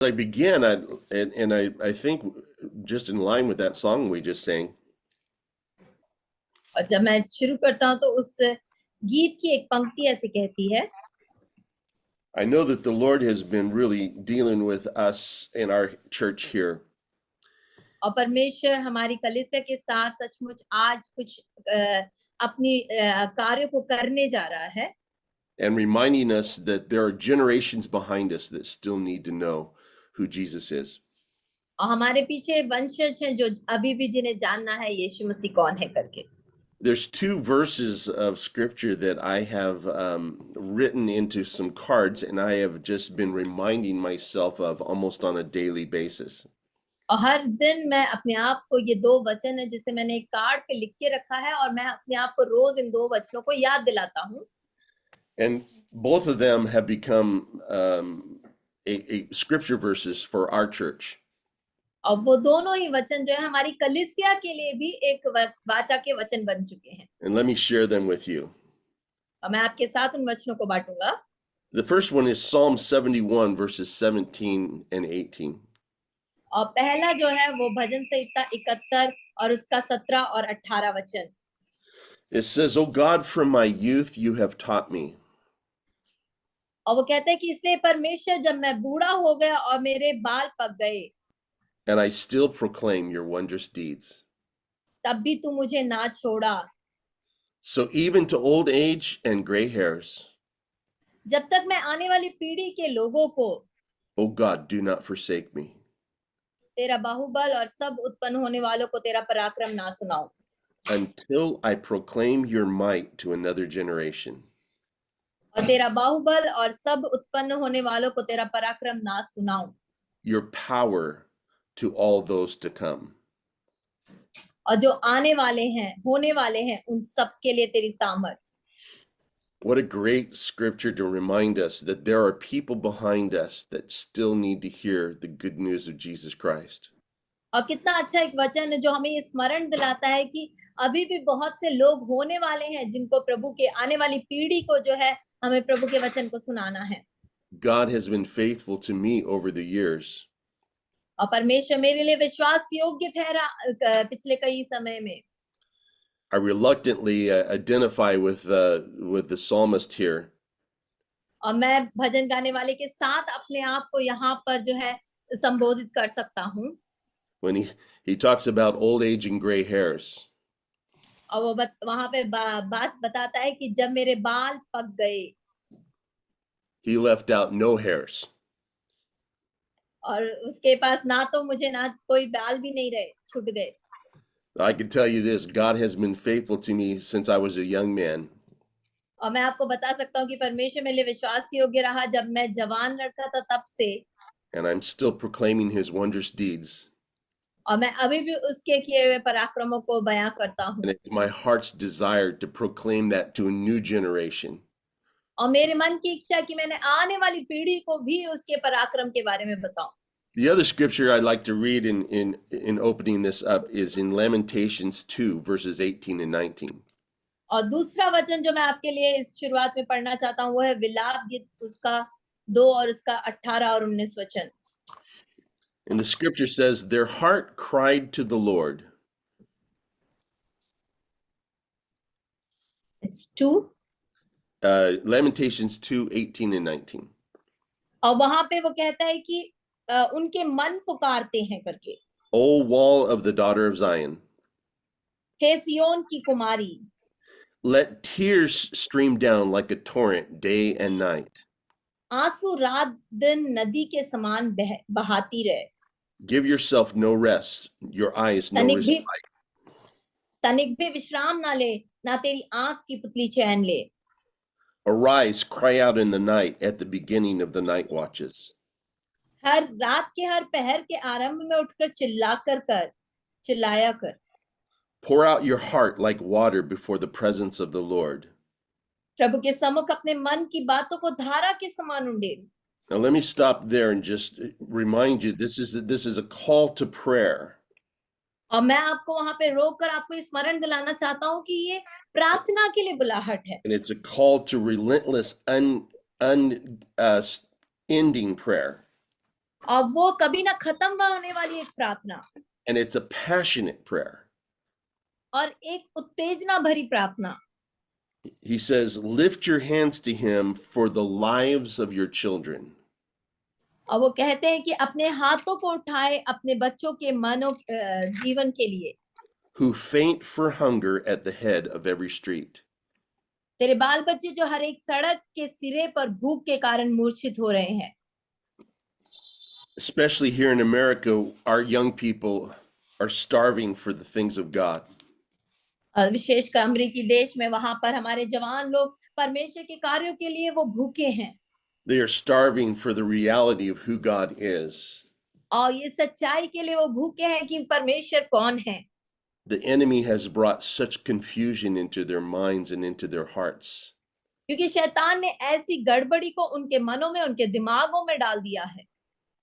I begin, I think just in line with that song we just sang, और जब मैं शुरू करता हूँ तो उस गीत की एक पंक्ति ऐसे कहती है, I know that the Lord has been really dealing with us in our church here. और परमेश्वर हमारी कलीसिया के साथ सचमुच आज कुछ अपनी कार्यों को करने जा रहा है, And reminding us that there are generations behind us that still need to know who Jesus is. और हमारे पीछे वंशज हैं जो अभी भी जिन्हें जानना है यीशु मसीह कौन है करके। There's two verses of scripture that I have written into some cards, and I have just been reminding myself of almost on a daily basis. और हर दिन मैं अपने आप को, ये दो वचन है जिसे मैंने एक कार्ड पे लिख के रखा है और मैं अपने आप को रोज इन दो वचनों को याद दिलाता हूँ। And both of them have become a scripture verses for our church. और वो दोनों ही वचन जो है हमारी कलीसिया के लिए भी एक वाचा के वचन बन चुके हैं। And let me share them with you. और मैं आपके साथ उन वचनों को बांटूंगा। The first one is Psalm 71 verses 17 and 18. और पहला जो है वो भजन संहिता 71 और उसका 17 और 18 वचन। It says, "O God, from my youth you have taught me." और वो कहते हैं कि इसलिए परमेश्वर, जब मैं बूढ़ा हो गया और मेरे बाल पक गए, And I still proclaim your wondrous deeds. तब भी तू मुझे ना छोड़ा। So even to old age and gray hairs, जब तक मैं आने वाली पीढ़ी के लोगों को, O God, do not forsake me. तेरा बाहुबल और सब उत्पन्न होने वालों को तेरा पराक्रम ना सुनाऊं। Until I proclaim your might to another generation. और तेरा बाहुबल और सब उत्पन्न होने वालों को तेरा पराक्रम ना सुनाऊं। Your power to all those to come. और जो आने वाले हैं, होने वाले हैं, उन सब के लिए तेरी सामर्थ। What a great scripture to remind us that there are people behind us that still need to hear the good news of Jesus Christ. और कितना अच्छा एक वचन है जो हमें ये स्मरण दिलाता है कि अभी भी बहुत से लोग होने वाले हैं जिनको प्रभु के आने वाली पीढ़ी को जो है हमें प्रभु के वचन को सुनाना है। God has been faithful to me over the years. और परमेश्वर मेरे लिए विश्वास योग्य ठहरा पिछले कई समय में। I reluctantly identify with the psalmist here. और मैं भजन गाने वाले के साथ अपने आप को यहाँ पर जो है संबोधित कर सकता हूँ। When he talks about old age and gray hairs. और वो वहां पे बात बताता है कि जब मेरे बाल पक गए, He left out no hairs. और उसके पास ना तो मुझे ना कोई बाल भी नहीं रहे, छूट गए। I can tell you this, God has been faithful to me since I was a young man. और मैं आपको बता सकता हूँ कि परमेश्वर मेरे लिए विश्वास योग्य रहा जब मैं जवान लड़का था तब से। And I'm still proclaiming his wondrous deeds. और मैं अभी भी उसके किए हुए पराक्रमों को बयां करता हूँ। And it's my heart's desire to proclaim that to a new generation. और मेरे मन की इच्छा कि मैंने आने वाली पीढ़ी को भी उसके पराक्रम के बारे में बताऊं। The other scripture I'd like to read in opening this up is in Lamentations 2 verses 18 and 19. और दूसरा वचन जो मैं आपके लिए इस शुरुआत में पढ़ना चाहता हूँ वो है विलाप गीत उसका 2 और उसका 18 और 19 वचन। And the scripture says, "Their heart cried to the Lord." It's 2 Lamentations 2, 18 and 19. और वहां पे वो कहता है कि उनके मन पुकारते हैं करके। O wall of the daughter of Zion, हे सियोन की कुमारी, let tears stream down like a torrent day and night. आंसू रात दिन नदी के समान बहाती रहे। Give yourself no rest, your eyes no respite. तनिक भी विश्राम ना ले, ना तेरी आंख की पुतली चैन ले। Arise, cry out in the night at the beginning of the night watches. हर रात के हर पहर के आरंभ में उठकर चिल्लाया कर। Pour out your heart like water before the presence of the Lord. प्रभु के सम्मुख अपने मन की बातों को धारा के समान उंडेल। Now let me stop there and just remind you, this is a call to prayer. और मैं आपको वहां पे रोककर आपको स्मरण दिलाना चाहता हूँ कि ये प्रार्थना के लिए बुलाहट है। And it's a call to relentless, ending prayer. और वो कभी ना खत्म ना होने वाली एक प्रार्थना and it's a passionate prayer. और एक उत्तेजना भरी प्रार्थना। He says, lift your hands to him for the lives of your children. और वो कहते हैं कि अपने हाथों को उठाए अपने बच्चों के जीवन के लिए, Who faint for hunger at the head of every street. तेरे बाल बच्चे जो हर एक सड़क के सिरे पर भूख के कारण मूर्छित हो रहे हैं। Especially here in America, our young people are starving for the things of God. विशेषकर अमेरिकी देश में वहां पर हमारे जवान लोग परमेश्वर के कार्यों के लिए वो भूखे हैं They are starving for the reality of who God is. और ये सच्चाई के लिए वो भूखे हैं कि परमेश्वर कौन है। The enemy has brought such confusion into their minds and into their hearts. क्योंकि शैतान ने ऐसी गड़बड़ी को उनके मनों में उनके दिमागों में डाल दिया है।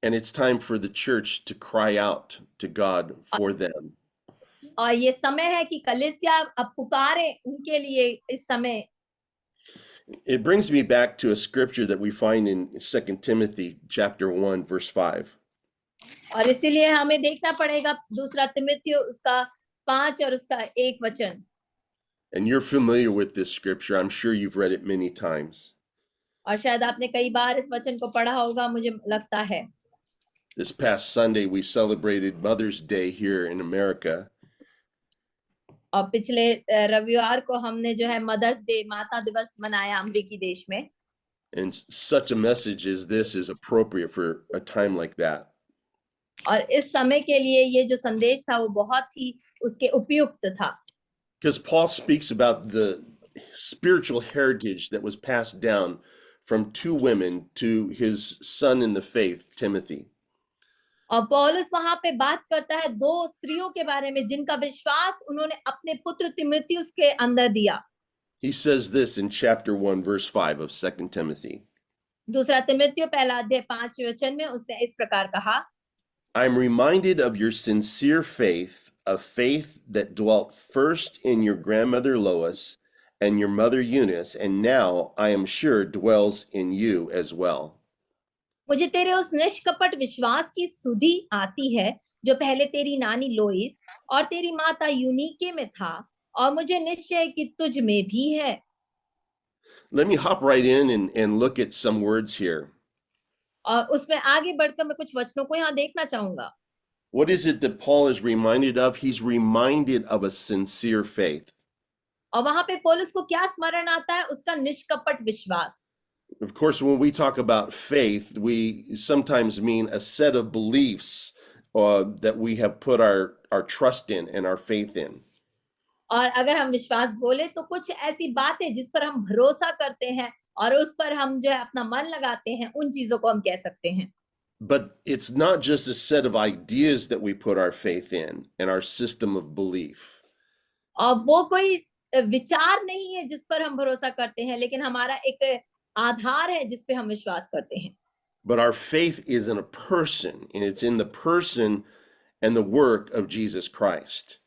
And it's time for the church to cry out to God for them. और ये समय है कि कलीसिया अब पुकारे उनके लिए इस समय। It brings me back to a scripture that we find in 2 Timothy chapter 1 verse 5. और इसीलिए हमें देखना पड़ेगा दूसरा तिमुथियुस उसका 5 और उसका 1 वचन। And you're familiar with this scripture. I'm sure you've read it many times. और शायद आपने कई बार इस वचन को पढ़ा होगा, मुझे लगता है। This past Sunday we celebrated Mother's Day here in America. और पिछले रविवार को हमने जो है मदर्स डे माता दिवस मनाया अमेरिकी देश में। And such a message as this is appropriate for a time like that. और इस समय के लिए ये जो संदेश था वो बहुत ही उसके उपयुक्त था। Because Paul speaks about the spiritual heritage that was passed down from two women to his son in the faith, Timothy. और पौलुस वहां पे बात करता है 2 स्त्रियों के बारे में जिनका विश्वास उन्होंने अपने पुत्र तिमुथियुस के अंदर दिया। He says this in chapter 1 verse 5 of 2 Timothy. दूसरा तिमुथियुस पहला अध्याय 5 वचन में उसने इस प्रकार कहा, I'm reminded of your sincere faith, a faith that dwelt first in your grandmother Lois and your mother Eunice, and now I am sure dwells in you as well. मुझे तेरे उस निष्कपट विश्वास की सुधि आती है जो पहले तेरी नानी लोइस और तेरी माता यूनिके में था और मुझे निश्चय है कि तुझ में भी है। Let me hop right in and look at some words here. और उसमें आगे बढ़कर मैं कुछ वचनों को यहाँ देखना चाहूंगा। What is it that Paul is reminded of? He's reminded of a sincere faith. और वहां पे पौलुस को क्या स्मरण आता है? उसका निष्कपट विश्वास। Of course, when we talk about faith, we sometimes mean a set of beliefs that we have put our trust in and our faith in. और अगर हम विश्वास बोले तो कुछ ऐसी बातें जिस पर हम भरोसा करते हैं और उस पर हम जो है अपना मन लगाते हैं, उन चीजों को हम कह सकते हैं। But it's not just a set of ideas that we put our faith in and our system of belief. और वो कोई विचार नहीं है जिस पर हम भरोसा करते हैं, लेकिन हमारा एक आधार है जिस पे हम विश्वास करते हैं। But our faith is in a person, and it's in the person and the work of Jesus Christ.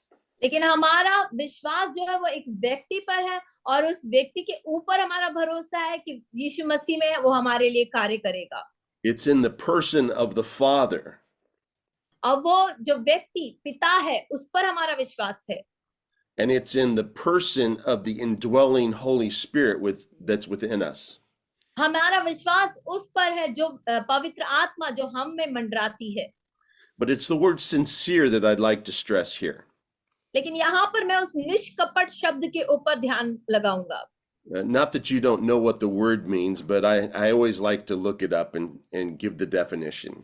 लेकिन हमारा विश्वास जो है वो एक व्यक्ति पर है और उस व्यक्ति के ऊपर हमारा भरोसा है कि यीशु मसीह में वो हमारे लिए कार्य करेगा। It's in the person of the Father. और वो जो व्यक्ति पिता है उस पर हमारा विश्वास है। And it's in the person of the indwelling Holy Spirit that's within us. हमारा विश्वास उस पर है जो पवित्र आत्मा जो हम में मंडराती है। But it's the word sincere that I'd like to stress here. लेकिन यहाँ पर मैं उस निष्कपट शब्द के ऊपर ध्यान लगाऊंगा। Not that you don't know what the word means, but I always like to look it up and give the definition.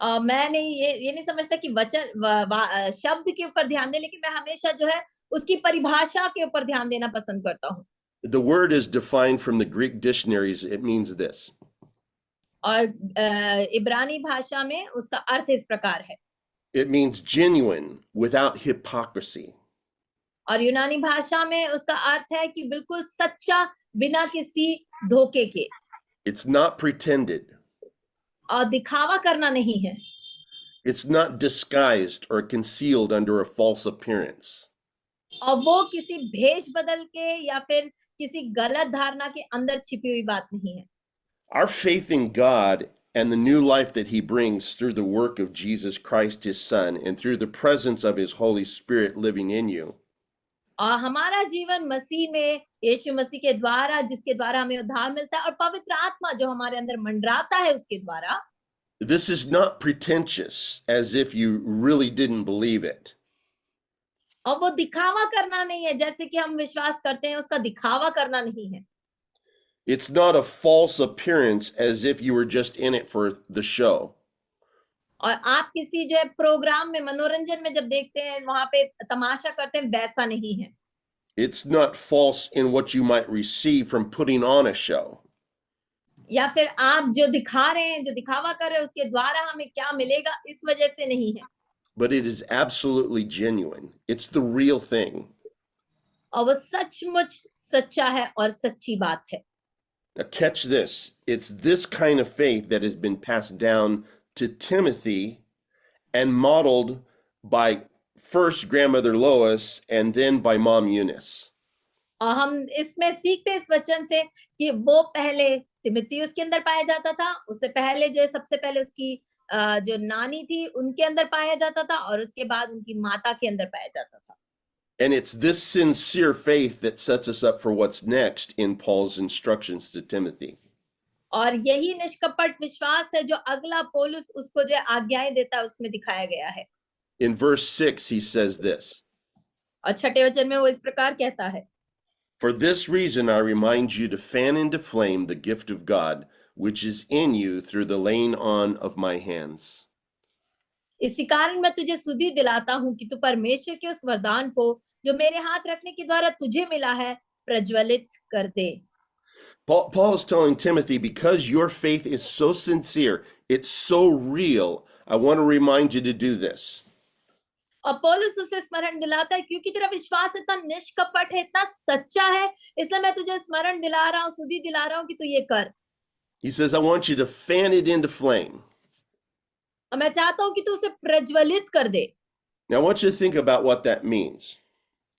मैं ये नहीं समझता कि वचन शब्द के ऊपर ध्यान दे, लेकिन मैं हमेशा जो है उसकी परिभाषा के ऊपर ध्यान देना पसंद करता हूँ। The word is defined from the Greek dictionaries. It means this. और इब्रानी भाषा में उसका अर्थ इस प्रकार है। It means genuine, without hypocrisy. और यूनानी भाषा में उसका अर्थ है कि बिल्कुल सच्चा बिना किसी धोखे के। It's not pretended. और दिखावा करना नहीं है। It's not disguised or concealed under a false appearance. और वो किसी भेष बदल के या फिर किसी गलत धारणा के अंदर छिपी हुई बात नहीं है। Our faith in God and the new life that he brings through the work of Jesus Christ, his son, and through the presence of his Holy Spirit living in you. और हमारा जीवन मसीह में यीशु मसीह के द्वारा, जिसके द्वारा हमें उद्धार मिलता है, और पवित्र आत्मा जो हमारे अंदर मंडराता है उसके द्वारा। This is not pretentious, as if you really didn't believe it. और वो दिखावा करना नहीं है, जैसे कि हम विश्वास करते हैं, उसका दिखावा करना नहीं है। It's not a false appearance, as if you were just in it for the show. और आप किसी जो है प्रोग्राम में, मनोरंजन में जब देखते हैं, वहां पे तमाशा करते हैं, वैसा नहीं है। It's not false in what you might receive from putting on a show. या फिर आप जो दिखा रहे हैं, जो दिखावा कर रहे हैं, उसके द्वारा हमें क्या मिलेगा, इस वजह से नहीं है। But it is absolutely genuine. It's the real thing. और वो सचमुच सच्चा है और सच्ची बात है। Now catch this. It's this kind of faith that has been passed down to Timothy and modeled by first grandmother Lois and then by mom Eunice. और हम इसमें सीखते हैं इस वचन से कि वो पहले तिमुथियुस के अंदर पाया जाता था, उससे पहले जो है सबसे पहले उसकी जो नानी थी उनके अंदर पाया जाता था, और उसके बाद उनकी माता के अंदर पाया जाता था। And it's this sincere faith that sets us up for what's next in Paul's instructions to Timothy. और यही निष्कपट विश्वास है जो अगला पौलुस उसको जो आज्ञाएं देता है उसमें दिखाया गया है। In verse 6, he says this. और छठे वचन में वो इस प्रकार कहता है, For this reason, I remind you to fan into flame the gift of God, which is in you through the laying on of my hands. इसी कारण मैं तुझे सुधि दिलाता हूँ कि तू परमेश्वर के उस वरदान को जो मेरे हाथ रखने के द्वारा तुझे मिला है प्रज्वलित कर दे। Paul is telling Timothy, because your faith is so sincere, it's so real, I want to remind you to do this. और पौलुस उसे स्मरण दिलाता है, क्योंकि तेरा विश्वास इतना निष्कपट है, इतना सच्चा है, इसलिए मैं तुझे स्मरण दिला रहा हूँ, सुधि दिला रहा हूँ कि तू ये कर। He says, I want you to fan it into flame. और मैं चाहता हूँ कि तू उसे प्रज्वलित कर दे। Now, I want you to think about what that means.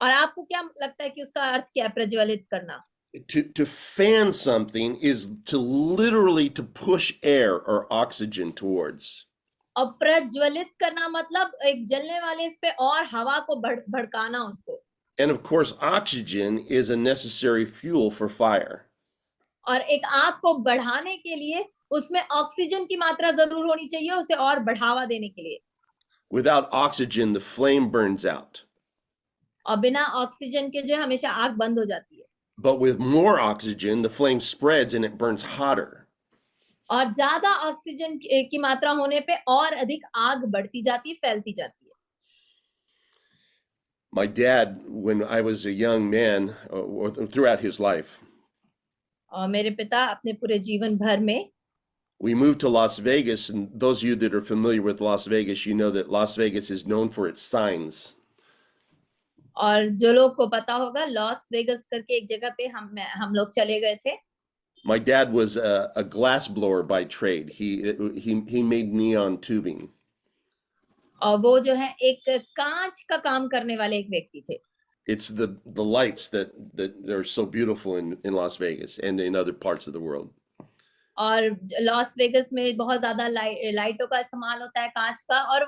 और आपको क्या लगता है कि उसका अर्थ क्या है, प्रज्वलित करना? To fan something is to literally to push air or oxygen towards. और प्रज्वलित करना मतलब एक जलने वाले इस पे और हवा को भड़काना उसको। And of course, oxygen is a necessary fuel for fire. और एक आग को बढ़ाने के लिए उसमें ऑक्सीजन की मात्रा जरूर होनी चाहिए, उसे और बढ़ावा देने के लिए। Without oxygen, the flame burns out. और बिना ऑक्सीजन के जो हमेशा आग बंद हो जाती है। But with more oxygen, the flame spreads and it burns hotter. और ज्यादा ऑक्सीजन की मात्रा होने पे और अधिक आग बढ़ती जाती है, फैलती जाती है। My dad, when I was a young man, or throughout his life, और मेरे पिता अपने पूरे जीवन भर में, we moved to Las Vegas, and those of you that are familiar with Las Vegas, you know that Las Vegas is known for its signs. और जो लोग को पता होगा, लॉस वेगस करके एक जगह पे हम लोग चले गए थे। My dad was a glass blower by trade. He made neon tubing. और वो जो है एक कांच का काम करने वाले एक व्यक्ति थे। It's the lights that are so beautiful in Las Vegas and in other parts of the world. और लॉस वेगस में बहुत ज्यादा लाइटों का इस्तेमाल होता है, कांच का, और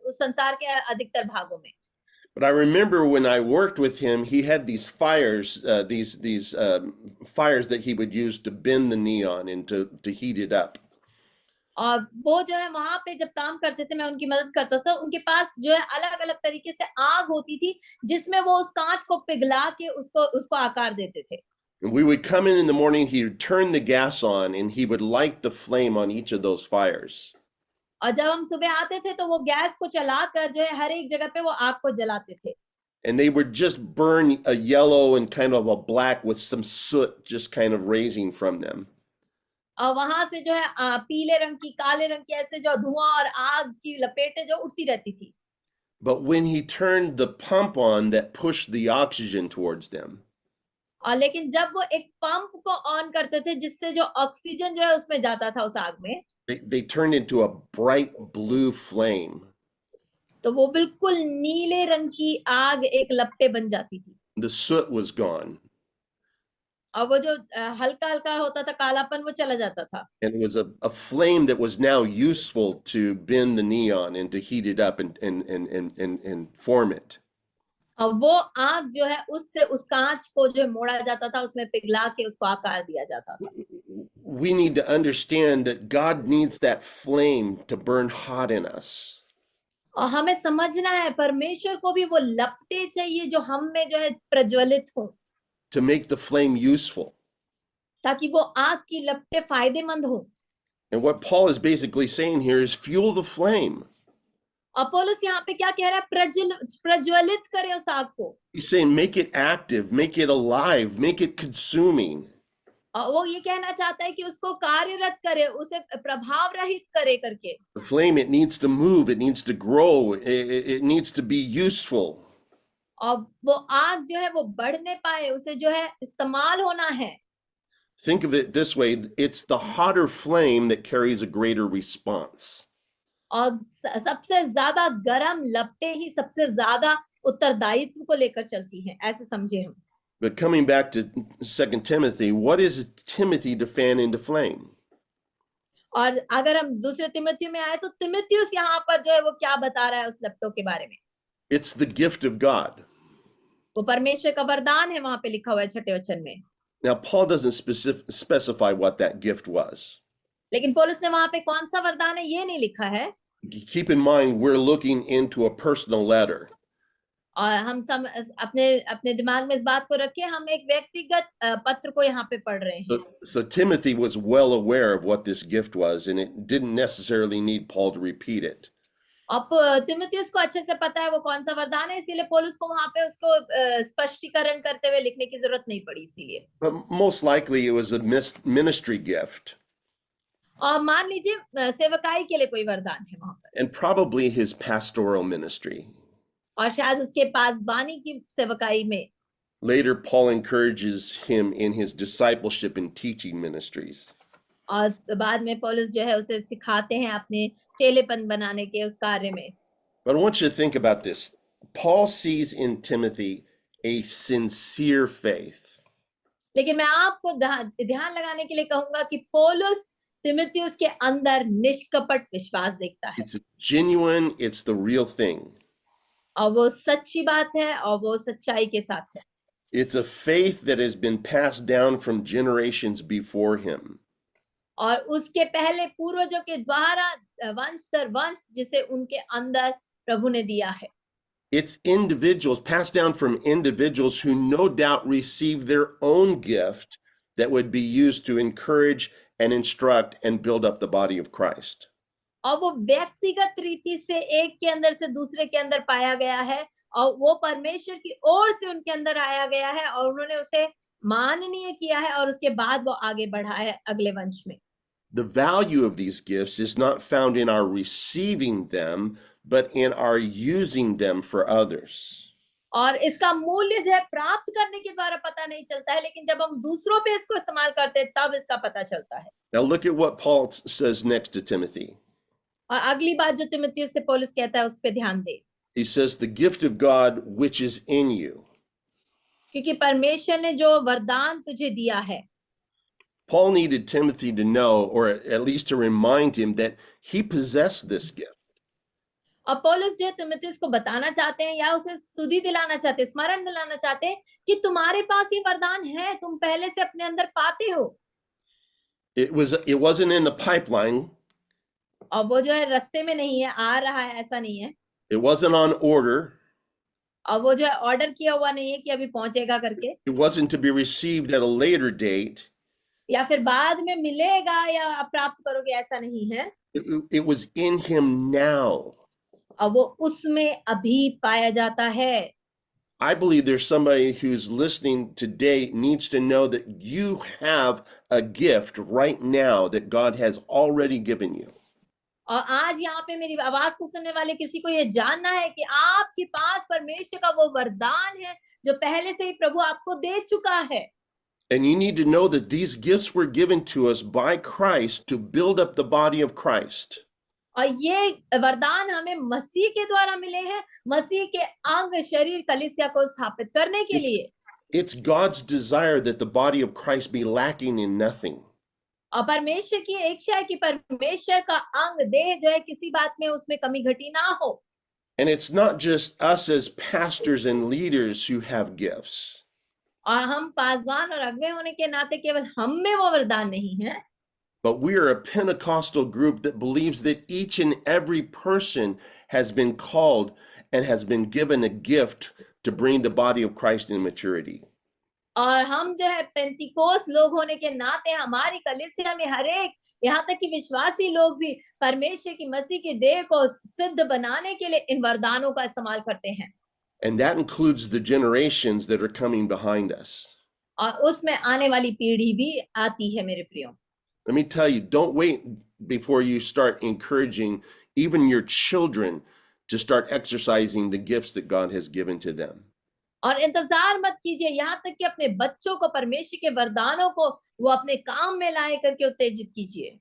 उस संसार के अधिकतर भागों में। But I remember when I worked with him, he had these fires, fires that he would use to bend the neon and to heat it up. और वो जो है वहां पे जब काम करते थे, मैं उनकी मदद करता था, उनके पास जो है अलग अलग तरीके से आग होती थी जिसमें वो उस कांच को पिघला के उसको आकार देते थे। And we would come in the morning, he would turn the gas on and he would light the flame on each of those fires. और जब हम सुबह आते थे तो वो गैस को चलाकर जो है हर एक जगह पे वो आग को जलाते थे। And they would just burn a yellow and kind of a black with some soot just kind of raising from them. और वहां से जो है पीले रंग की, काले रंग की, ऐसे जो धुआं और आग की लपेटें जो उठती रहती थी। But when he turned the pump on that pushed the oxygen towards them, और लेकिन जब वो एक पंप को ऑन करते थे जिससे जो ऑक्सीजन जो है उसमें जाता था उस आग में, they turned into a bright blue flame. तो वो बिल्कुल नीले रंग की आग एक लपटे बन जाती थी। The soot was gone. और वो जो हल्का हल्का होता था कालापन वो चला जाता था। And it was a flame that was now useful to bend the neon and to heat it up and form it. और वो आग जो है उससे उस कांच को जो मोड़ा जाता था, उसमें पिघला के उसको आकार दिया जाता था। We need to understand that God needs that flame to burn hot in us. और हमें समझना है परमेश्वर को भी वो लपटें चाहिए जो हम में जो है प्रज्वलित हो, To make the flame useful. ताकि वो आग की लपटें फायदेमंद हो। And what Paul is basically saying here is fuel the flame. और पौलुस यहाँ पे क्या कह रहा है, प्रज्वलित करे उस आग को। He's saying make it active, make it alive, make it consuming. और वो ये कहना चाहता है कि उसको कार्यरत करे, उसे प्रभाव रहित करे करके। The flame, it needs to move, it needs to grow, it needs to be useful. और वो आग जो है वो बढ़ने पाए, उसे जो है इस्तेमाल होना है। Think of it this way, it's the hotter flame that carries a greater response. और सबसे ज्यादा गरम लपटें ही सबसे ज्यादा उत्तरदायित्व को लेकर चलती हैं, ऐसे समझे हम। But coming back to 2 Timothy, what is Timothy to fan into flame? और अगर हम दूसरे तिमुथियुस में आए तो तिमुथियुस यहाँ पर जो है वो क्या बता रहा है उस लपटों के बारे में? It's the gift of God. वो परमेश्वर का वरदान है, वहां पे लिखा हुआ है 6 वचन में। Now, Paul doesn't specify what that gift was. लेकिन पौलुस ने वहां पे कौन सा वरदान है ये नहीं लिखा है। Keep in mind, we're looking into a personal letter. और हम सब अपने अपने दिमाग में इस बात को रखें, हम एक व्यक्तिगत पत्र को यहाँ पे पढ़ रहे हैं। So Timothy was well aware of what this gift was, and it didn't necessarily need Paul to repeat it. अब तिमुथियुस को अच्छे से पता है वो कौन सा वरदान है, इसीलिए पौलुस को वहां पे उसको स्पष्टीकरण करते हुए लिखने की जरूरत नहीं पड़ी इसीलिए। But most likely it was a ministry gift. और मान लीजिए सेवकाई के लिए कोई वरदान है वहां पर, And probably his pastoral ministry. और शायद उसके पास बानी की सेवकाई में। Later, Paul encourages him in his discipleship and teaching ministries. और बाद में पौलुस जो है उसे सिखाते हैं अपने चेलेपन बनाने के उस कार्य में। But I want you to think about this. Paul sees in Timothy a sincere faith. लेकिन मैं आपको ध्यान लगाने के लिए कहूंगा कि पौलुस तिमुथियुस के अंदर निष्कपट विश्वास देखता है। It's genuine, it's the real thing. और वो सच्ची बात है और वो सच्चाई के साथ है। It's a faith that has been passed down from generations before him. और उसके पहले पूर्वजों के द्वारा वंश दर वंश जिसे उनके अंदर प्रभु ने दिया है। It's individuals, passed down from individuals who no doubt received their own gift that would be used to encourage and instruct and build up the body of Christ. और वो व्यक्तिगत रीति से एक के अंदर से दूसरे के अंदर पाया गया है, और वो परमेश्वर की ओर से उनके अंदर आया गया है, और उन्होंने उसे माननीय किया है, और उसके बाद वो आगे बढ़ा है अगले वंश में। The value of these gifts is not found in our receiving them, but in our using them for others. और इसका मूल्य जो है प्राप्त करने के द्वारा पता नहीं चलता है, लेकिन जब हम दूसरों पे इसको इस्तेमाल करते हैं तब इसका पता चलता है। Now look at what Paul says next to Timothy. और अगली बात जो तिमुथियुस से पौलुस कहता है उस पे ध्यान दे। He says, the gift of God which is in you. क्योंकि परमेश्वर ने जो वरदान तुझे दिया है। Paul needed Timothy to know, or at least to remind him, that he possessed this gift. और पौलुस जो तिमुथियुस को बताना चाहते हैं या उसे सुधि दिलाना चाहते हैं, स्मरण दिलाना चाहते हैं कि तुम्हारे पास ये वरदान है, तुम पहले से अपने अंदर पाते हो। It wasn't in the pipeline. और वो जो है रास्ते में नहीं है, आ रहा है, ऐसा नहीं है। It wasn't on order. और वो जो है ऑर्डर किया हुआ नहीं है कि अभी पहुंचेगा करके। It wasn't to be received at a later date. या फिर बाद में मिलेगा या आप प्राप्त करोगे, ऐसा नहीं है। It was in him now. और वो उसमें अभी पाया जाता है। I believe there's somebody who's listening today needs to know that you have a gift right now that God has already given you. और आज यहाँ पे मेरी आवाज को सुनने वाले किसी को ये जानना है कि आपके पास परमेश्वर का वो वरदान है जो पहले से ही प्रभु आपको दे चुका है। And you need to know that these gifts were given to us by Christ to build up the body of Christ. और ये वरदान हमें मसीह के द्वारा मिले हैं, मसीह के अंग शरीर कलीसिया को स्थापित करने के लिए। It's God's desire that the body of Christ be lacking in nothing. और परमेश्वर की इच्छा है कि परमेश्वर का अंग देह जो है किसी बात में उसमें कमी घटी ना हो। And it's not just us as pastors and leaders who have gifts. और हम पासवान और अगुवे होने के नाते केवल हम में वो वरदान नहीं है, But we are a Pentecostal group that believes that each and every person has been called and has been given a gift to bring the body of Christ in maturity. और हम जो है पेंतिकोस लोग होने के नाते हमारी कलीसिया में हर एक, यहाँ तक कि विश्वासी लोग भी परमेश्वर की मसीह की देह को सिद्ध बनाने के लिए इन वरदानों का इस्तेमाल करते हैं। And that includes the generations that are coming behind us. और उसमें आने वाली पीढ़ी भी आती है मेरे प्रियो। Let me tell you, don't wait before you start encouraging even your children to start exercising the gifts that God has given to them. और इंतजार मत कीजिए यहाँ तक कि अपने बच्चों को परमेश्वर के वरदानों को वो अपने काम में लाए करके उत्तेजित कीजिए।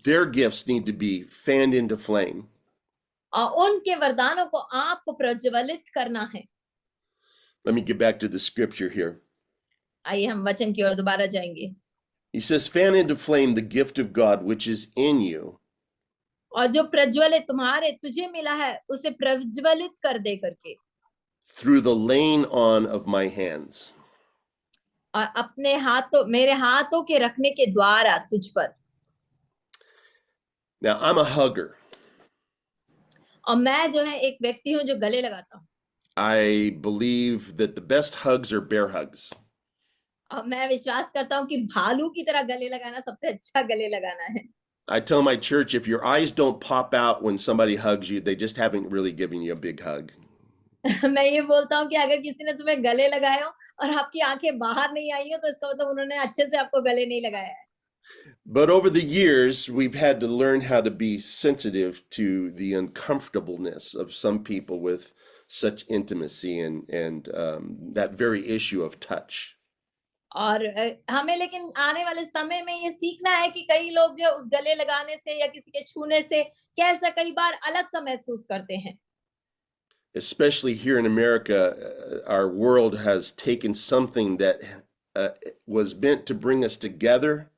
Their gifts need to be fanned into flame. और उनके वरदानों को आपको प्रज्वलित करना है। Let me get back to the scripture here. आइए हम वचन की ओर दोबारा जाएंगे। He says, fan into flame the gift of God which is in you. और जो प्रज्वलित तुम्हारे तुझे मिला है उसे प्रज्वलित कर दे करके, through the laying on of my hands. और अपने हाथों मेरे हाथों के रखने के द्वारा तुझ पर। Now, I'm a hugger. और मैं जो है एक व्यक्ति हूं जो गले लगाता हूं। I believe that the best hugs are bear hugs. और मैं विश्वास करता हूं कि भालू की तरह गले लगाना सबसे अच्छा गले लगाना है। I tell my church, if your eyes don't pop out when somebody hugs you, they just haven't really given you a big hug. मैं ये बोलता हूँ कि अगर किसी ने तुम्हें गले लगाए हो और आपकी आंखें बाहर नहीं आई हो तो इसका मतलब उन्होंने अच्छे से आपको गले नहीं लगाया है। But over the years, we've had to learn how to be sensitive to the uncomfortableness of some people with such intimacy and that very issue of touch. और हमें लेकिन आने वाले समय में ये सीखना है कि कई लोग जो उस गले लगाने से या किसी के छूने से कैसा कई बार अलग सा महसूस करते हैं। Especially here in America, our world has taken something that was meant to bring us together.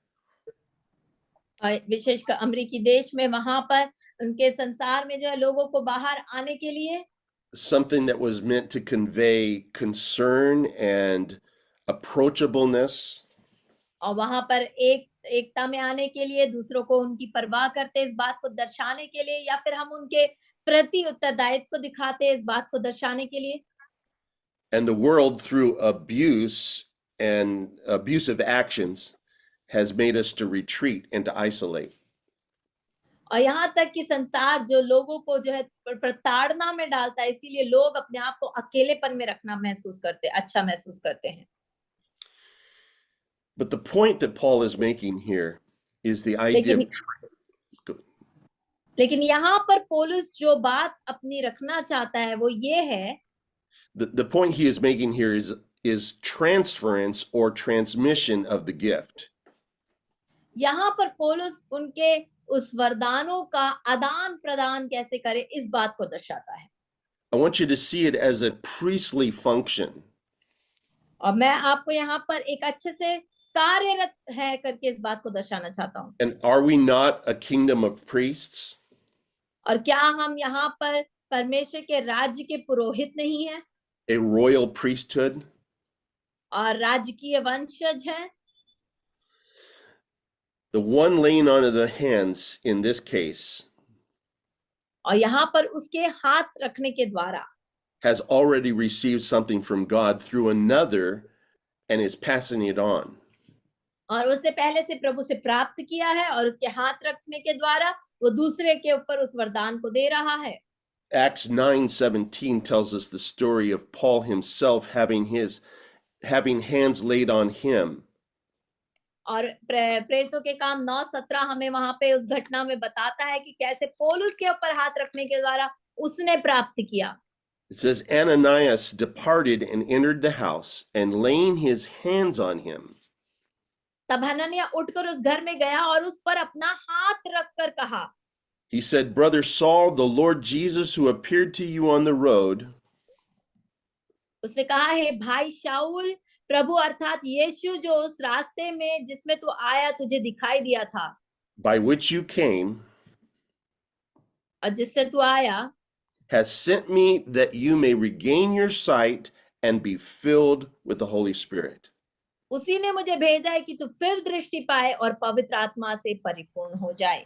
विशेषकर अमेरिकी देश में वहां पर उनके संसार में जो है लोगों को बाहर आने के लिए something that was meant to convey concern and approachableness. और वहां पर एकता में आने के लिए, दूसरों को उनकी परवाह करते इस बात को दर्शाने के लिए, या फिर हम उनके प्रति उत्तरदायित्व को दिखाते इस बात को दर्शाने के लिए। And the world, through abuse and abusive actions, has made us to retreat and to isolate. और यहाँ तक कि संसार जो लोगों को जो है प्रताड़ना में डालता है, इसीलिए लोग अपने आप को अकेलेपन में रखना महसूस करते, अच्छा महसूस करते हैं। But the point that Paul is making here is the idea लेकिन यहाँ पर पौलुस जो बात अपनी रखना चाहता है वो ये है, the point he is making here is transference or transmission of the gift. यहाँ पर पौलुस उनके उस वरदानों का आदान प्रदान कैसे करे इस बात को दर्शाता है। I want you to see it as a priestly function. और मैं आपको यहाँ पर एक अच्छे से कार्यरत है करके इस बात को दर्शाना चाहता हूँ। And are we not a kingdom of priests? और क्या हम यहाँ पर परमेश्वर के राज्य के पुरोहित नहीं हैं? A royal priesthood? और राजकीय वंशज हैं? The one laying on of the hands in this case और यहाँ पर उसके हाथ रखने के द्वारा has already received something from God through another and is passing it on. और उसने पहले से प्रभु से प्राप्त किया है और उसके हाथ रखने के द्वारा वो दूसरे के ऊपर उस वरदान को दे रहा है। Acts 9:17 tells us the story of Paul himself having hands laid on him. और प्रेरितों के काम 9:17 हमें वहां पे उस घटना में बताता है कि कैसे पौलुस के ऊपर हाथ रखने के द्वारा उसने प्राप्त किया। It says Ananias departed and entered the house, and laying his hands on him. तब हनन्याह उठकर उस घर में गया और उस पर अपना हाथ रखकर कहा, He said, Brother Saul, the Lord Jesus who appeared to you on the road उसने कहा, हे भाई शाऊल, प्रभु अर्थात यीशु जो उस रास्ते में जिसमें तू आया तुझे दिखाई दिया था by which you came, और जिससे तू आया has sent me that you may regain your sight and be filled with the Holy Spirit. उसी ने मुझे भेजा है कि तू फिर दृष्टि पाए और पवित्र आत्मा से परिपूर्ण हो जाए।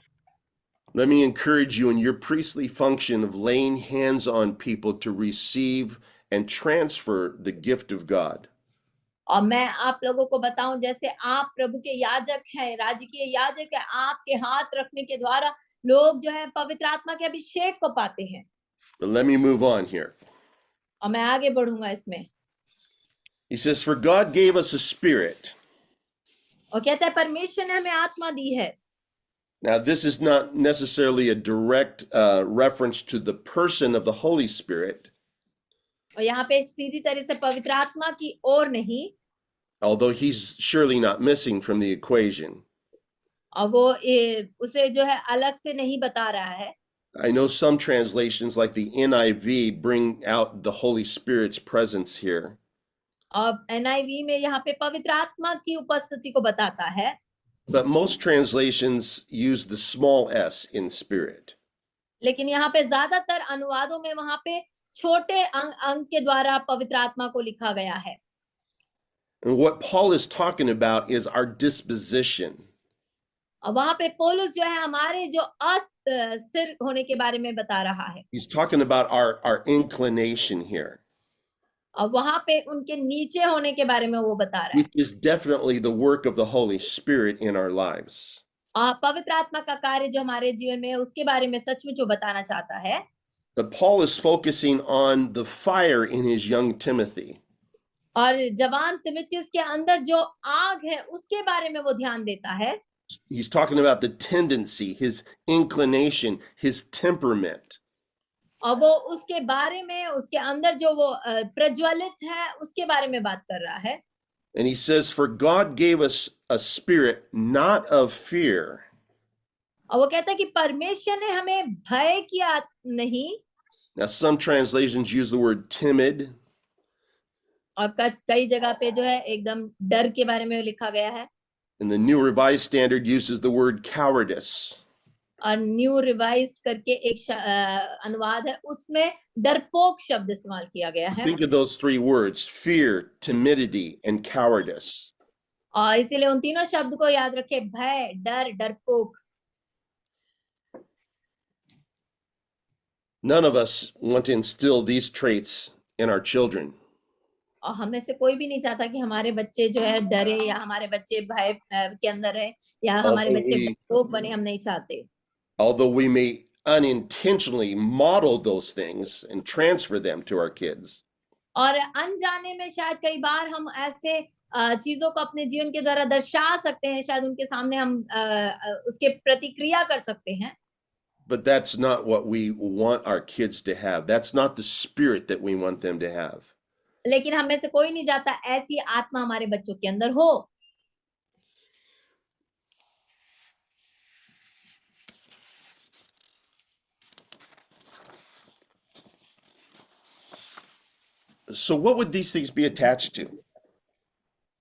Let me encourage you in your priestly function of laying hands on people to receive and transfer the gift of God. और मैं आप लोगों को बताऊं, जैसे आप प्रभु के याजक हैं, राजकीय याजक है, आपके हाथ रखने के द्वारा लोग जो है पवित्र आत्मा के अभिषेक को पाते हैं। But let me move on here. और मैं आगे बढ़ूंगा इसमें। He says, "For God gave us a spirit." और कहता है परमेश्वर ने हमें आत्मा दी है। Now, this is not necessarily a direct reference to the person of the Holy Spirit, और यहाँ पे सीधी तरह से पवित्र आत्मा की ओर नहीं, although he's surely not missing from the equation. और वो उसे जो है अलग से नहीं बता रहा है। I know some translations like the NIV bring out the Holy Spirit's presence here. और NIV में यहाँ पे पवित्र आत्मा की उपस्थिति को बताता है, But most translations use the small s in spirit. लेकिन यहाँ पे ज्यादातर अनुवादों में वहां पे छोटे अंक के द्वारा पवित्र आत्मा को लिखा गया है। And what Paul is talking about is our disposition. और वहां पे पौलुस जो है हमारे जो अस्थिर होने के बारे में बता रहा है। He's talking about our inclination here, और वहां पे उनके नीचे होने के बारे में वो बता रहा है। which is definitely the work of the Holy Spirit in our lives. पवित्र आत्मा का कार्य जो हमारे जीवन में है उसके बारे में सचमुच वो बताना चाहता है। But Paul is focusing on the fire in his young Timothy. और जवान तिमुथियुस के अंदर जो आग है उसके बारे में वो ध्यान देता है। He's talking about the tendency, his inclination, his temperament. और वो उसके बारे में, उसके अंदर जो वो प्रज्वलित है उसके बारे में बात कर रहा है। And he says, "For God gave us a spirit not of fear." और वो कहता है कि परमेश्वर ने हमें भय किया नहीं। Now, some translations use the word timid. और कई जगह पे जो है एकदम डर के बारे में लिखा गया है। And the New Revised Standard uses the word cowardice. और न्यू रिवाइज करके एक अनुवाद है, उसमें डरपोक शब्द इस्तेमाल किया गया है। Think of those three words: fear, timidity, and cowardice. और इसीलिए उन तीनों शब्द को याद रखें, भय, डर, डरपोक। None of us want to instill these traits in our children. और हमें से कोई भी नहीं चाहता कि हमारे बच्चे जो है डरे या हमारे बच्चे भय के अंदर रहे या हमारे बच्चे डरपोक बने, हम नहीं चाहते। Although we may unintentionally model those things and transfer them to our kids. और अनजाने में शायद कई बार हम ऐसे चीजों को अपने जीवन के द्वारा दर्शा सकते हैं, शायद उनके सामने हम उसके प्रतिक्रिया कर सकते हैं। But that's not what we want our kids to have. That's not the spirit that we want them to have. लेकिन हम में से कोई नहीं चाहता ऐसी आत्मा हमारे बच्चों के अंदर हो। So what would these things be attached to?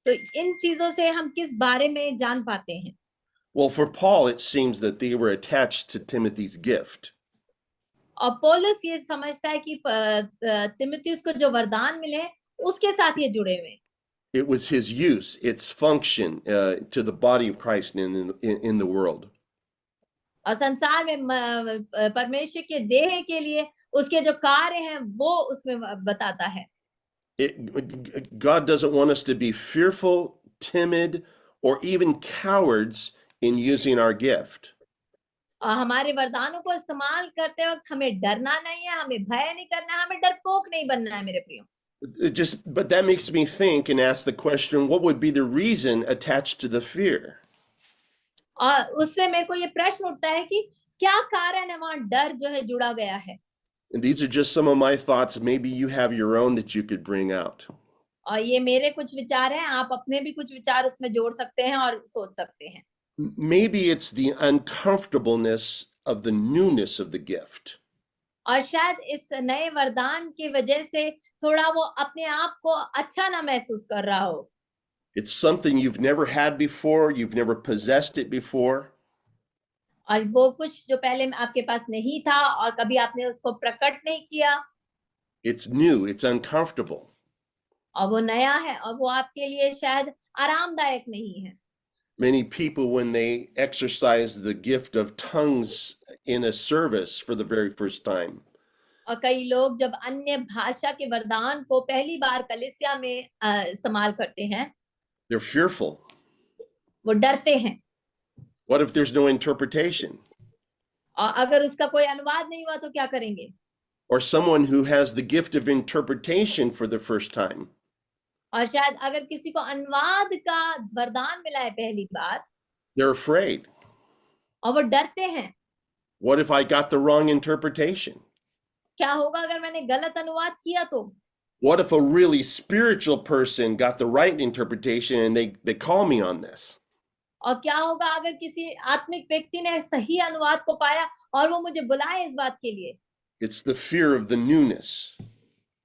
तो इन चीजों से हम किस बारे में जान पाते हैं? Well, for Paul, it seems that they were attached to Timothy's gift. और पौलुस ये समझता है कि तिमुथियुस को जो वरदान मिले उसके साथ ये जुड़े हुए। It was his use, its function to the body of Christ in the world. और संसार में परमेश्वर के देह के लिए उसके जो कार्य हैं वो उसमें बताता है। God doesn't want us to be fearful, timid, or even cowards in using our gift. हमारे वरदानों को इस्तेमाल करते वक्त हमें डरना नहीं है, हमें भय नहीं करना है, हमें डरपोक नहीं बनना है मेरे प्रियो। But that makes me think and ask the question, what would be the reason attached to the fear? और उससे मेरे को ये प्रश्न उठता है कि क्या कारण है वहां डर जो है जुड़ा गया है। And these are just some of my thoughts. Maybe you have your own that you could bring out. और ये मेरे कुछ विचार हैं, आप अपने भी कुछ विचार उसमें जोड़ सकते हैं और सोच सकते हैं। Maybe it's the uncomfortableness of the newness of the gift. और शायद इस नए वरदान की वजह से थोड़ा वो अपने आप को अच्छा ना महसूस कर रहा हो। It's something you've never had before, you've never possessed it before. और वो कुछ जो पहले आपके पास नहीं था और कभी आपने उसको प्रकट नहीं किया, It's new, it's uncomfortable. और वो नया है और वो आपके लिए शायद आरामदायक नहीं है। Many people, when they exercise the gift of tongues in a service for the very first time, और कई लोग जब अन्य भाषा के वरदान को पहली बार कलीसिया में इस्तेमाल करते हैं, they're fearful. वो डरते हैं। What if there's no interpretation? और अगर उसका कोई अनुवाद नहीं हुआ तो क्या करेंगे? Or someone who has the gift of interpretation for the first time. और शायद अगर किसी को अनुवाद का वरदान मिला है पहली बार, They're afraid. और वो डरते हैं, What if I got the wrong interpretation? क्या होगा अगर मैंने गलत अनुवाद किया तो? What if a really spiritual person got the right interpretation and they call me on this? और क्या होगा अगर किसी आत्मिक व्यक्ति ने सही अनुवाद को पाया और वो मुझे बुलाए इस बात के लिए? It's the fear of the newness.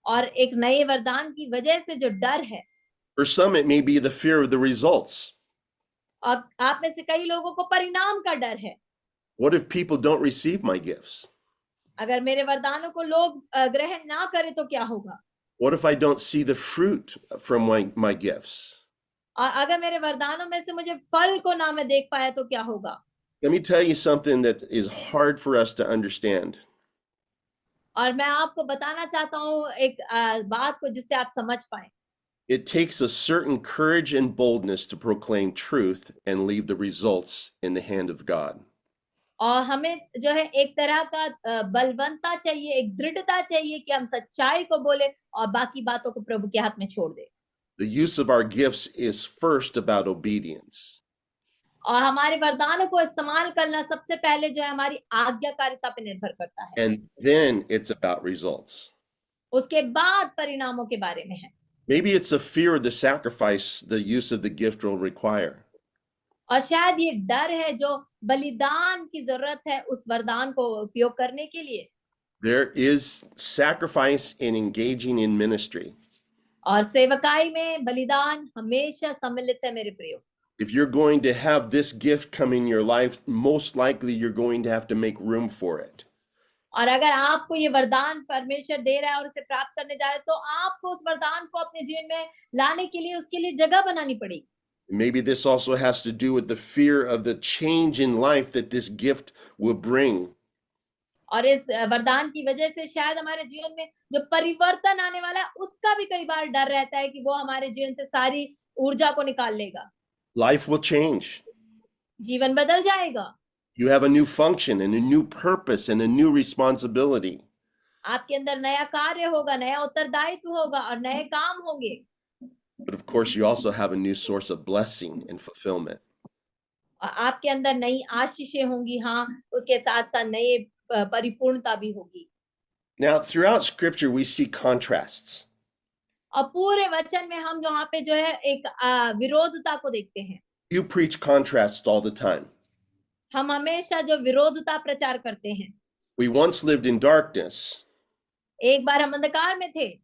और एक नए वरदान की वजह से जो डर है, For some, it may be the fear of the results. और आप में से कई लोगों को परिणाम का डर है। What if people don't receive my gifts? अगर मेरे वरदानों को लोग ग्रहण ना करें तो क्या होगा? What if I don't see the fruit from my gifts? और अगर मेरे वरदानों में से मुझे फल को ना मैं देख पाया तो क्या होगा? Let me tell you something that is hard for us to understand. और मैं आपको बताना चाहता हूँ एक बात को जिससे आप समझ पाए। It takes a certain courage and boldness to proclaim truth and leave the results in the hand of God. और हमें जो है एक तरह का बलवंता चाहिए, एक दृढ़ता चाहिए कि हम सच्चाई को बोले और बाकी बातों को प्रभु के हाथ में छोड़ दे। The use of our gifts is first about obedience. और हमारे वरदानों को इस्तेमाल करना सबसे पहले जो है हमारी आज्ञाकारिता पे निर्भर करता है। And then it's about results. उसके बाद परिणामों के बारे में है। Maybe it's a fear of the sacrifice the use of the gift will require. और शायद ये डर है जो बलिदान की जरूरत है उस वरदान को उपयोग करने के लिए। There is sacrifice in engaging in ministry. और सेवकाई में बलिदान हमेशा सम्मिलित है मेरे प्रियो। If you're going to have this gift come in your life, most likely you're going to have to make room for it. और अगर आपको ये वरदान परमेश्वर दे रहा है और उसे प्राप्त करने जा रहे हैं, तो आपको उस वरदान को अपने जीवन में लाने के लिए उसके लिए जगह बनानी पड़ेगी। Maybe this also has to do with the fear of the change in life that this gift will bring. और इस वरदान की वजह से शायद हमारे जीवन में जो परिवर्तन आने वाला है उसका भी कई बार डर रहता है कि वो हमारे जीवन से सारी ऊर्जा को निकाल लेगा। Life will change. जीवन बदल जाएगा। You have a new function and a new purpose and a new responsibility. आपके अंदर नया कार्य होगा, नया उत्तरदायित्व होगा और नए काम होंगे। But of course, you also have a new source of blessing and fulfillment. और आपके अंदर नई आशीषें होंगी, हाँ, उसके साथ-साथ नए परिपूर्णता भी होगी। Now, throughout Scripture, we see contrasts. और पूरे वचन में हम यहाँ पे जो है एक विरोधता को देखते हैं। You preach contrasts all the time. हम हमेशा जो विरोधता प्रचार करते हैं। We once lived in darkness, एक बार हम अंधकार में थे,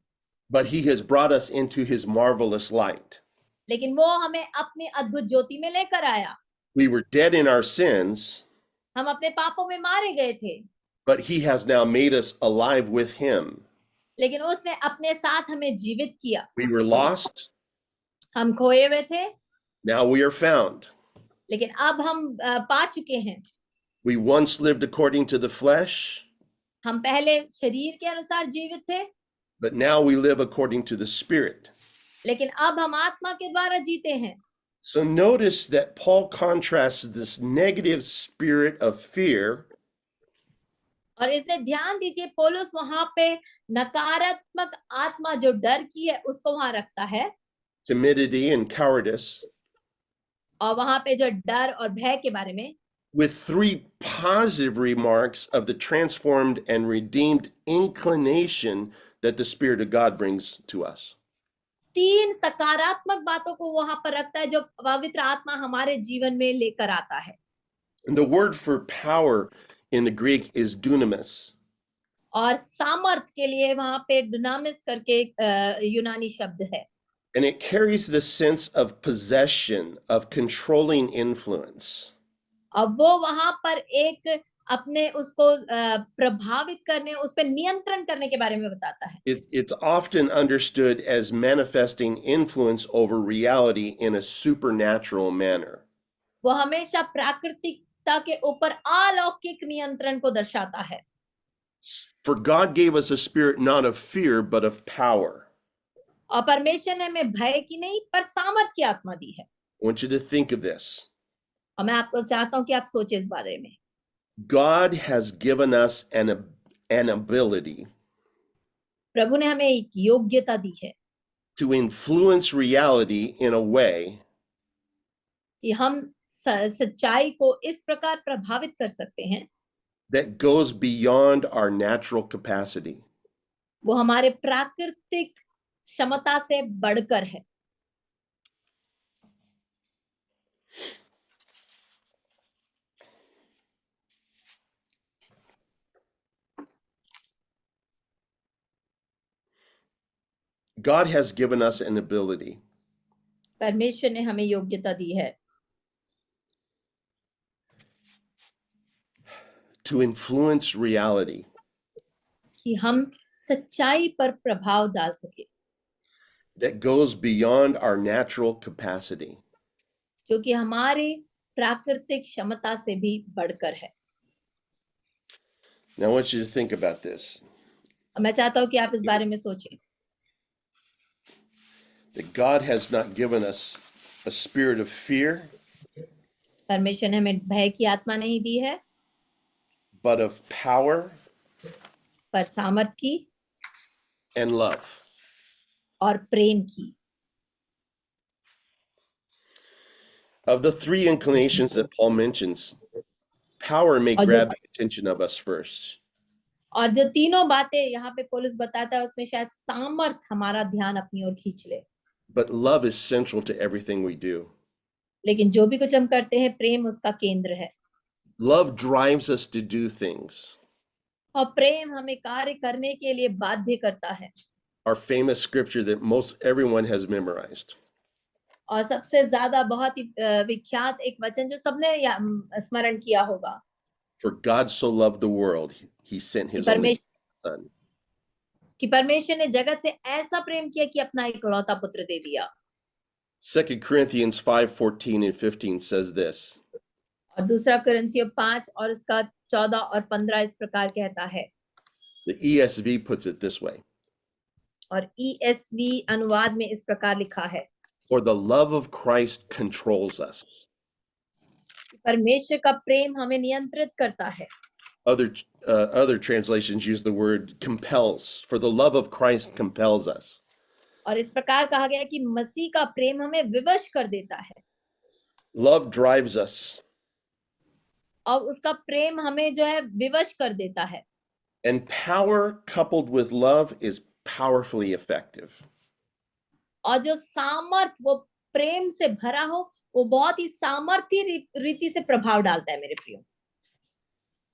but He has brought us into His marvelous light. लेकिन वो हमें अपनी अद्भुत ज्योति में लेकर आया। We were dead in our sins, हम अपने पापों में मारे गए थे, but He has now made us alive with Him. लेकिन उसने अपने साथ हमें जीवित किया। We were lost, हम खोए हुए थे, now we are found. लेकिन अब हम पा चुके हैं। We once lived according to the flesh, हम पहले शरीर के अनुसार जीवित थे, but now we live according to the Spirit. लेकिन अब हम आत्मा के द्वारा जीते हैं। So notice that Paul contrasts this negative spirit of fear और इसने ध्यान दीजिए पौलुस वहां पे नकारात्मक आत्मा जो डर की है उसको वहां रखता है, timidity and cowardice, और वहां पे जो डर और भय के बारे में, with three positive remarks of the transformed and redeemed inclination that the Spirit of God brings to us. 3 सकारात्मक बातों को वहां पर रखता है जो पवित्र आत्मा हमारे जीवन में लेकर आता है। And the word for power in the Greek is dunamis. और सामर्थ के लिए वहां पे डुनामिस करके यूनानी शब्द है। And it carries the sense of possession, of controlling influence. अब वो वहां पर एक अपने उसको प्रभावित करने, उस पर नियंत्रण करने के बारे में बताता है। It's often understood as manifesting influence over reality in a supernatural manner. वो हमेशा प्राकृतिकता के ऊपर अलौकिक नियंत्रण को दर्शाता है। For God gave us a spirit not of fear, but of power. और परमेश्वर ने हमें भय की नहीं पर सामर्थ की आत्मा दी है। I want you to think of this. और मैं आपको चाहता हूं कि आप सोचें इस बारे में। God has given us an ability प्रभु ने हमें एक योग्यता दी है to influence reality in a way कि हम सच्चाई को इस प्रकार प्रभावित कर सकते हैं that goes beyond our natural capacity. वो हमारे प्राकृतिक क्षमता से बढ़कर है। God has given us an ability परमेश्वर ने हमें योग्यता दी है to influence reality कि हम सच्चाई पर प्रभाव डाल सके that goes beyond our natural capacity. जो कि हमारे प्राकृतिक क्षमता से भी बढ़कर है। Now I want you to think about this. और मैं चाहता हूं कि आप इस बारे में सोचें That God has not given us a spirit of fear, परमेश्वर ने हमें भय की आत्मा नहीं दी है but of power पर सामर्थ की and love. और प्रेम की। Of the three inclinations that Paul mentions, power may और grab the attention of us first. और जो तीनों बातें यहाँ पे पौलुस बताता है उसमें शायद सामर्थ हमारा ध्यान अपनी ओर खींच ले, But love is central to everything we do. लेकिन जो भी कुछ हम करते हैं प्रेम उसका केंद्र है। Love drives us to do things. और प्रेम हमें कार्य करने के लिए बाध्य करता है। Our famous scripture that most everyone has memorized. और सबसे ज्यादा बहुत ही विख्यात एक वचन जो सबने स्मरण किया होगा For God so loved the world, he sent his only son. कि परमेश्वर ने जगत से ऐसा प्रेम किया कि अपना इकलौता पुत्र दे दिया। 2 Corinthians 5:14 and 15 says this. और दूसरा कुरिन्थियों 5 और उसका 14 और 15 इस प्रकार कहता है। The ESV puts it this way. और ESV अनुवाद में इस प्रकार लिखा है। For the love of Christ controls us. परमेश्वर का प्रेम हमें नियंत्रित करता है। Other translations use the word compels. For the love of Christ compels us. और इस प्रकार कहा गया कि मसीह का प्रेम हमें विवश कर देता है। Love drives us. और उसका प्रेम हमें जो है विवश कर देता है। And power coupled with love is powerfully effective. और जो सामर्थ वो प्रेम से भरा हो वो बहुत ही सामर्थी रीति से प्रभाव डालता है मेरे प्रियो।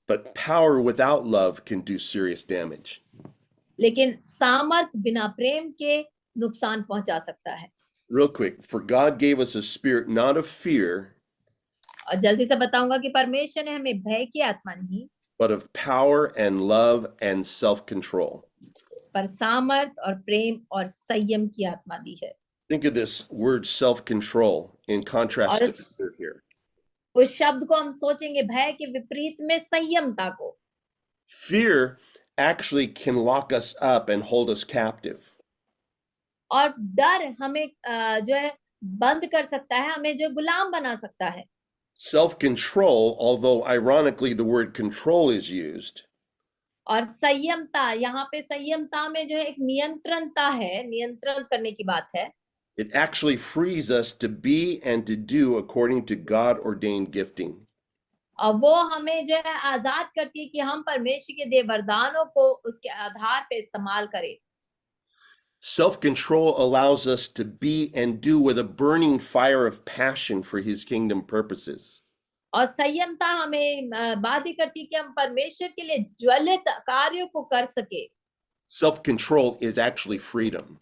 But power without love can do serious damage. लेकिन सामर्थ बिना प्रेम के नुकसान पहुंचा सकता है। Real quick, for God gave us a spirit not of fear, और जल्दी से बताऊंगा कि परमेश्वर ने हमें भय की आत्मा नहीं but of power and love and self-control. पर सामर्थ और प्रेम और संयम की आत्मा दी है। Think of this word self-control in contrast to fear here. उस शब्द को हम सोचेंगे भय के विपरीत में संयमता को। Fear actually can lock us up and hold us captive. और डर हमें जो है बंद कर सकता है, हमें जो गुलाम बना सकता है। Self-control, although ironically the word control is used, और संयमता, यहाँ पे संयमता में जो है एक नियंत्रणता है, नियंत्रण करने की बात है। it actually frees us to be and to do according to God-ordained gifting. और वो हमें जो है आजाद करती है कि हम परमेश्वर के दिए वरदानों को उसके आधार पे इस्तेमाल करें। Self-control allows us to be and do with a burning fire of passion for his kingdom purposes. और संयमता हमें बाध्य करती है कि हम परमेश्वर के लिए ज्वलित कार्यों को कर सके। Self-control is actually freedom.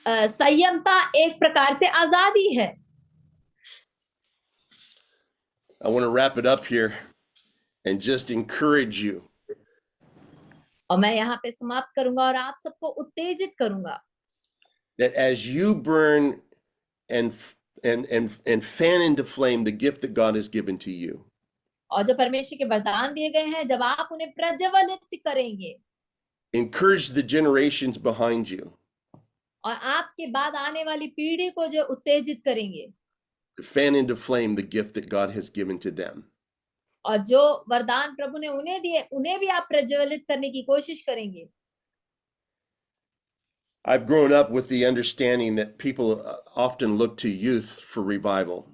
संयमता एक प्रकार से आजादी है। I want to wrap it up here and just encourage you और मैं यहाँ पे समाप्त करूंगा और आप सबको उत्तेजित करूंगा that as you burn and and fan into flame the gift that God has given to you, और जो परमेश्वर के वरदान दिए गए हैं, जब आप उन्हें प्रज्वलित करेंगे encourage the generations behind you और आपके बाद आने वाली पीढ़ी को जो उत्तेजित करेंगे to fan into flame the gift that God has given to them. और जो वरदान प्रभु ने उन्हें दिए, उन्हें भी आप प्रज्वलित करने की कोशिश करेंगे। I've grown up with the understanding that people often look to youth for revival.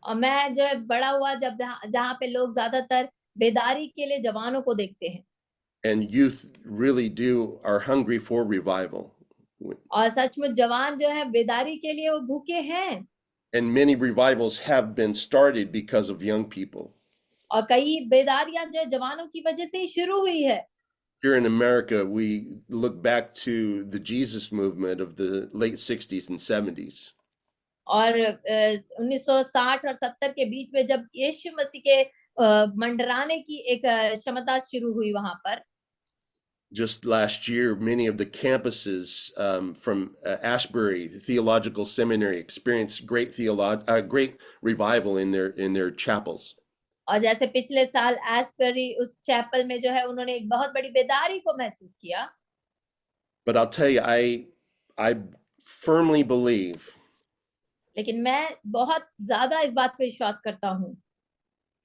और मैं जो बड़ा हुआ जब जहाँ पे लोग ज्यादातर बेदारी के लिए जवानों को देखते हैं And youth really are hungry for revival. और सचमुच जवान जो है बेदारी के लिए वो भूखे हैं And many revivals have been started because of young people. और कई बेदारियां जो जवानों की वजह से ही शुरू हुई है। Here in America, we look back to the Jesus movement of the late 60s and 70s. और 1960 और 70 के बीच में जब यीशु मसीह के मंडराने की एक क्षमता शुरू हुई वहां पर। Just last year, many of the campuses from Ashbury Theological Seminary experienced great revival in their chapels. और जैसे पिछले साल एस्बरी उस चैपल में जो है उन्होंने एक बहुत बड़ी बेदारी को महसूस किया। But I'll tell you, I firmly believe लेकिन मैं बहुत ज्यादा इस बात पे विश्वास करता हूँ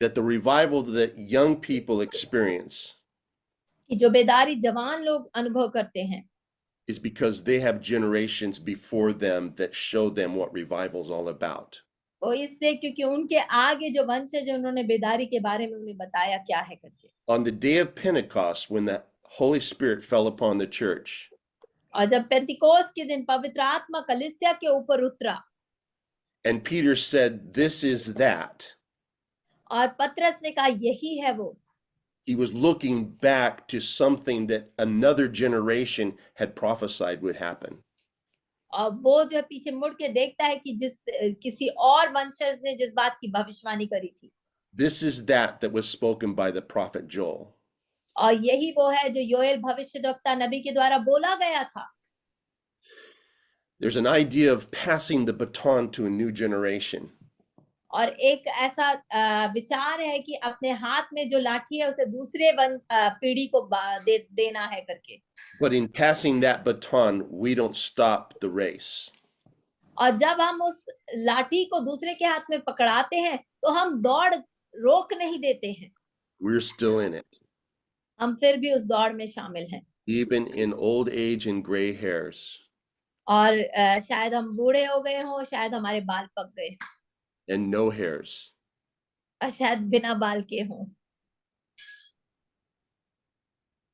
that the revival that young people experience कि जो बेदारी जवान लोग अनुभव करते हैं is because they have generations before them that show them what revival is all about. वो इसलिए क्योंकि उनके आगे जो वंश है जो उन्होंने बेदारी के बारे में उन्हें बताया क्या है करके। On the day of Pentecost, when the Holy Spirit fell upon the church, और जब पेंतिकोस के दिन पवित्र आत्मा कलीसिया के ऊपर उतरा and Peter said, "This is that." और पतरस ने कहा यही है वो। He was looking back to something that another generation had prophesied would happen. और वो जो पीछे मुड़ के देखता है कि किसी और वंशज ने जिस बात की भविष्यवाणी करी थी। This is that was spoken by the prophet Joel. और यही वो है जो योएल भविष्यद्वक्ता नबी के द्वारा बोला गया था। There's an idea of passing the baton to a new generation. और एक ऐसा विचार है कि अपने हाथ में जो लाठी है उसे दूसरे पीढ़ी को देना है करके। But in passing that baton, we don't stop the race. और जब हम उस लाठी को दूसरे के हाथ में पकड़ाते हैं तो हम दौड़ रोक नहीं देते हैं। We're still in it. हम फिर भी उस दौड़ में शामिल हैं। Even in old age and gray hairs. और शायद हम बूढ़े हो गए हों, शायद हमारे बाल पक गए and no hairs. और शायद बिना बाल के हों।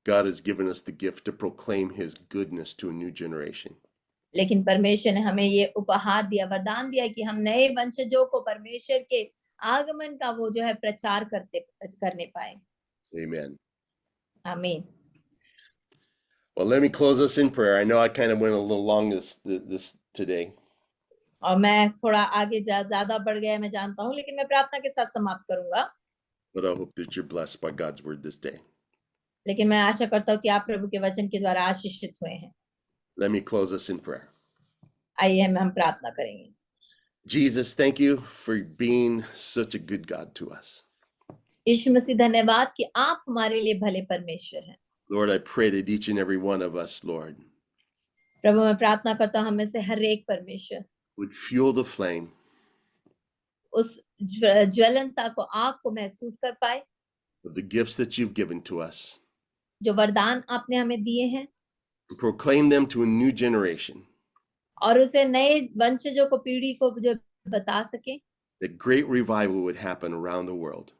God has given us the gift to proclaim his goodness to a new generation. लेकिन परमेश्वर ने हमें ये उपहार दिया, वरदान दिया कि हम नए वंशजों को परमेश्वर के आगमन का वो जो है प्रचार करने पाए। Amen. आमीन। Well, let me close us in prayer. I know I kind of went a little long this today. और मैं थोड़ा आगे ज्यादा बढ़ गया मैं जानता हूँ, लेकिन मैं प्रार्थना के साथ समाप्त करूंगा। But I hope that you're blessed by God's word this day. लेकिन मैं आशा करता हूँ कि आप प्रभु के वचन के द्वारा आशीषित हुए हैं। Let me close us in prayer. आइए हम प्रार्थना करेंगे। Jesus, thank you for being such a good God to us. यीशु मसीह धन्यवाद कि आप हमारे लिए भले परमेश्वर हैं। Lord, I pray that each and every one of us, Lord, प्रभु मैं प्रार्थना करता हूँ हमें से हर एक परमेश्वर would fuel the flame उस ज्वलनता को, आग को महसूस कर पाए of the gifts that you've given to us, जो वरदान आपने हमें दिए हैं, and proclaim them to a new generation. और उसे नए वंशजों को, पीढ़ी को जो बता सके, That great revival would happen around the world.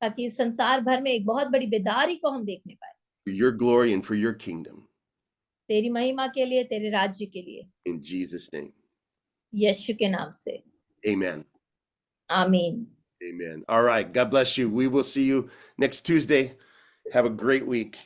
ताकि संसार भर में एक बहुत बड़ी बेदारी को हम देखने पाए। For your glory and for your kingdom. तेरी महिमा के लिए, तेरे राज्य के लिए। In Jesus' name. यीशु के नाम से। Amen. आमीन। Amen. All right. God bless you. We will see you next Tuesday. Have a great week.